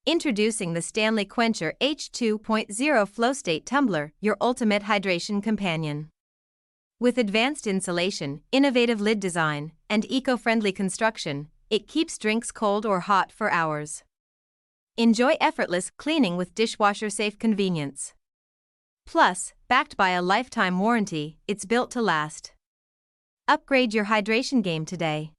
Introducing the Stanley Quencher H2.0 FlowState Tumbler, your ultimate hydration companion. With advanced insulation, innovative lid design, and eco-friendly construction, it keeps drinks cold or hot for hours. Enjoy effortless cleaning with dishwasher-safe convenience. Plus, backed by a lifetime warranty, it's built to last. Upgrade your hydration game today.